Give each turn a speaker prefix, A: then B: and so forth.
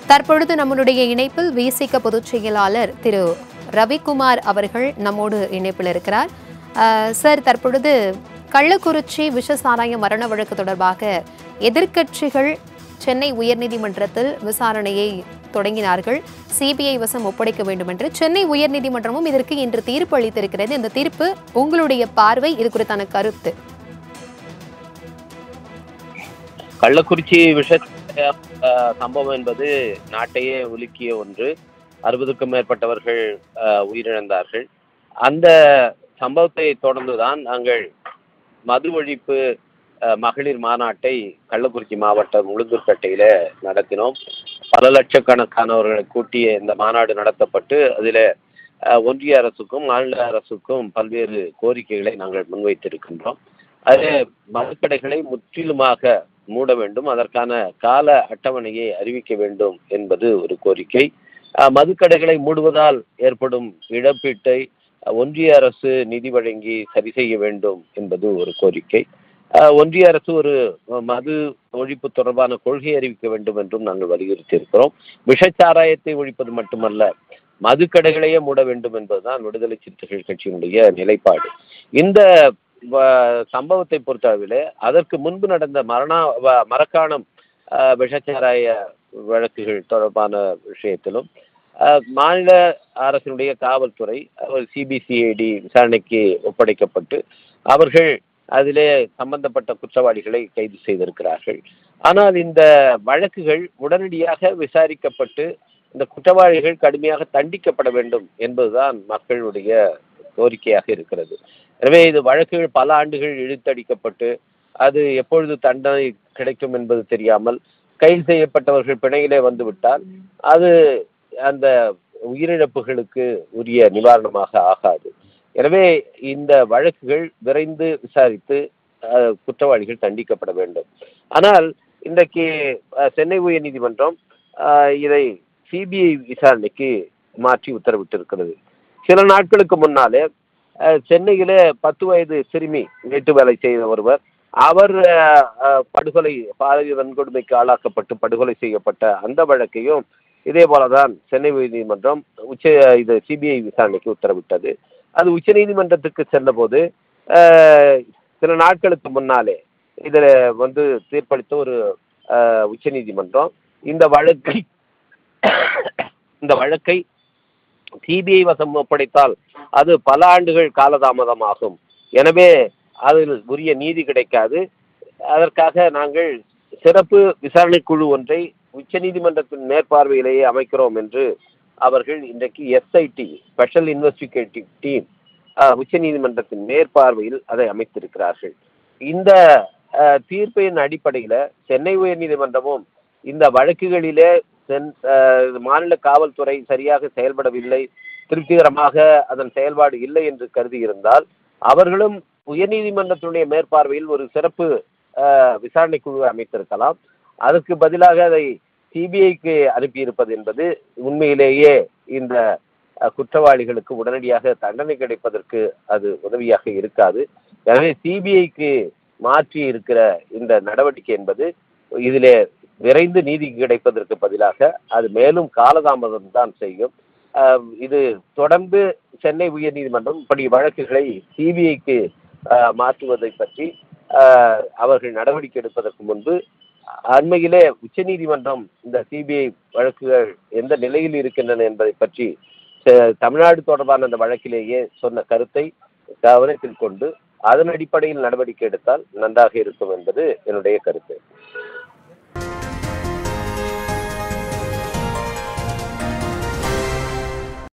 A: தற்பொழுது நம்மளுடைய இணைப்பில் விசிக பொதுச் செயலாளர் திரு ரவிக்குமார் அவர்கள் நம்மோடு இணைப்பில் இருக்கிறார். சார், தற்பொழுது கள்ளக்குறிச்சி விஷசாராய மரண வழக்கு தொடர்பாக எதிர்க்கட்சிகள் சென்னை உயர்நீதிமன்றத்தில் விசாரணையை தொடங்கினார்கள். சிபிஐ வசம் ஒப்படைக்க வேண்டும் என்று சென்னை உயர்நீதிமன்றமும் இதற்கு இன்று தீர்ப்பு அளித்திருக்கிறது. இந்த தீர்ப்பு, உங்களுடைய பார்வை, இது குறித்தான கருத்து?
B: கள்ளக்குறிச்சி விஷ சம்பவம் என்பது நாட்டையே உலுக்கிய ஒன்று. 60க்கும் மேற்பட்டவர்கள் உயிரிழந்தார்கள். அந்த சம்பவத்தை தொடர்ந்துதான் நாங்கள் மது ஒழிப்பு மகளிர் மாநாட்டை கள்ளக்குறிச்சி மாவட்டம் உளுந்தூர்பேட்டையில நடத்தினோம். பல லட்சக்கணக்கானவர்களை கூட்டிய இந்த மாநாடு நடத்தப்பட்டு அதில் ஒன்றிய அரசுக்கும் மாநில அரசுக்கும் பல்வேறு கோரிக்கைகளை நாங்கள் முன்வைத்திருக்கின்றோம். அது மதுக்கடைகளை முற்றிலுமாக மூட வேண்டும், அதற்கான கால அட்டவணையை அறிவிக்க வேண்டும் என்பது ஒரு கோரிக்கை. மதுக்கடைகளை மூடுவதால் ஏற்படும் இழப்பீட்டை ஒன்றிய அரசு நிதி வழங்கி சரி செய்ய வேண்டும் என்பது ஒரு கோரிக்கை. ஒன்றிய அரசு ஒரு மது ஒழிப்பு தொடர்பான கொள்கை அறிவிக்க வேண்டும் என்றும் நாங்கள் வலியுறுத்தி இருக்கிறோம். விஷச்சாராயத்தை ஒழிப்பது மட்டுமல்ல, மதுக்கடைகளையே மூட வேண்டும் என்பதுதான் விடுதலை சிறுத்தைகள் கட்சியினுடைய நிலைப்பாடு. இந்த சம்பவத்தை பொறுத்தளவிலே அதற்கு முன்பு நடந்த மரக்காணம் விஷச்சாராய வழக்குகள் தொடர்பான விஷயத்திலும் மாநில அரசினுடைய காவல்துறை சிபிசிஐடி விசாரணைக்கு ஒப்படைக்கப்பட்டு அவர்கள் அதிலே சம்பந்தப்பட்ட குற்றவாளிகளை கைது செய்திருக்கிறார்கள். ஆனால் இந்த வழக்குகள் உடனடியாக விசாரிக்கப்பட்டு இந்த குற்றவாளிகள் கடுமையாக தண்டிக்கப்பட வேண்டும் என்பதுதான் மக்களுடைய கோரிக்கையாக இருக்கிறது. எனவே இது வழக்குகள் பல ஆண்டுகள் இழுத்தடிக்கப்பட்டு அது எப்பொழுது தண்டனை கிடைக்கும் என்பது தெரியாமல் கைது செய்யப்பட்டவர்கள் பிணையிலே வந்துவிட்டால் அது அந்த உயிரிழப்புகளுக்கு உரிய நிவாரணமாக ஆகாது. எனவே இந்த வழக்குகள் விரைந்து விசாரித்து குற்றவாளிகள் தண்டிக்கப்பட வேண்டும். ஆனால் இன்றைக்கு சென்னை உயர்நீதிமன்றம் இதை சிபிஐ விசாரணைக்கு மாற்றி உத்தரவிட்டிருக்கிறது. சில நாட்களுக்கு முன்னாலே சென்னையிலே 10 வயது சிறுமி வீட்டு வேலை செய்த ஒருவர், அவர் படுகொலை, பாலியல் வன்கொடுமைக்கு ஆளாக்கப்பட்டு படுகொலை செய்யப்பட்ட அந்த வழக்கையும் இதே போலதான் சென்னை உயர்நீதிமன்றம் இது சிபிஐ விசாரணைக்கு உத்தரவிட்டது. அது உச்ச நீதிமன்றத்துக்கு சென்ற போது சில நாட்களுக்கு முன்னாலே இதில் தீர்ப்பளித்த ஒரு உச்ச நீதிமன்றம் இந்த வழக்கை சிபிஐ வசம் ஒப்படைத்தால் அது பல ஆண்டுகள் காலதாமதமாகும், எனவே அதில் உரிய நீதி கிடைக்காது, அதற்காக நாங்கள் சிறப்பு விசாரணை குழு ஒன்றை உச்ச நீதிமன்றத்தின் மேற்பார்வையிலேயே அமைக்கிறோம் என்று அவர்கள் இன்றைக்கு எஸ்ஐடி ஸ்பெஷல் இன்வெஸ்டிகேட்டிவ் டீம் உச்ச நீதிமன்றத்தின் மேற்பார்வையில் அதை அமைத்திருக்கிறார்கள். இந்த தீர்ப்பின் அடிப்படையில் சென்னை உயர்நீதிமன்றமும் இந்த வழக்குகளிலே மாநில காவல்துறை சரியாக செயல்படவில்லை, திருப்திகரமாக அதன் செயல்பாடு இல்லை என்று கருதி இருந்தால் அவர்களும் உயர்நீதிமன்றத்தினுடைய மேற்பார்வையில் ஒரு சிறப்பு விசாரணை குழுவை அமைத்திருக்கலாம். அதற்கு பதிலாக அதை சிபிஐக்கு அனுப்பியிருப்பது என்பது உண்மையிலேயே இந்த குற்றவாளிகளுக்கு உடனடியாக தண்டனை கிடைப்பதற்கு அது உதவியாக இருக்காது. எனவே சிபிஐக்கு மாற்றி இருக்கிற இந்த நடவடிக்கை என்பது இதிலே விரைந்து நீதி கிடைப்பதற்கு பதிலாக அது மேலும் காலதாமதம் தான் செய்யும். இது தொடர்ந்து சென்னை உயர்நீதிமன்றம் இப்படி வழக்குகளை சிபிஐக்கு மாற்றுவதை பற்றி அவர்கள் நடவடிக்கை எடுப்பதற்கு முன்பு அண்மையிலே உச்ச நீதிமன்றம் இந்த சிபிஐ வழக்குகள் எந்த நிலையில் இருக்கின்றன என்பதை பற்றி தமிழ்நாடு தொடர்பான அந்த வழக்கிலேயே சொன்ன கருத்தை கவனத்தில் கொண்டு அதன் அடிப்படையில் நடவடிக்கை எடுத்தால் நன்றாக இருக்கும் என்பது என்னுடைய கருத்து.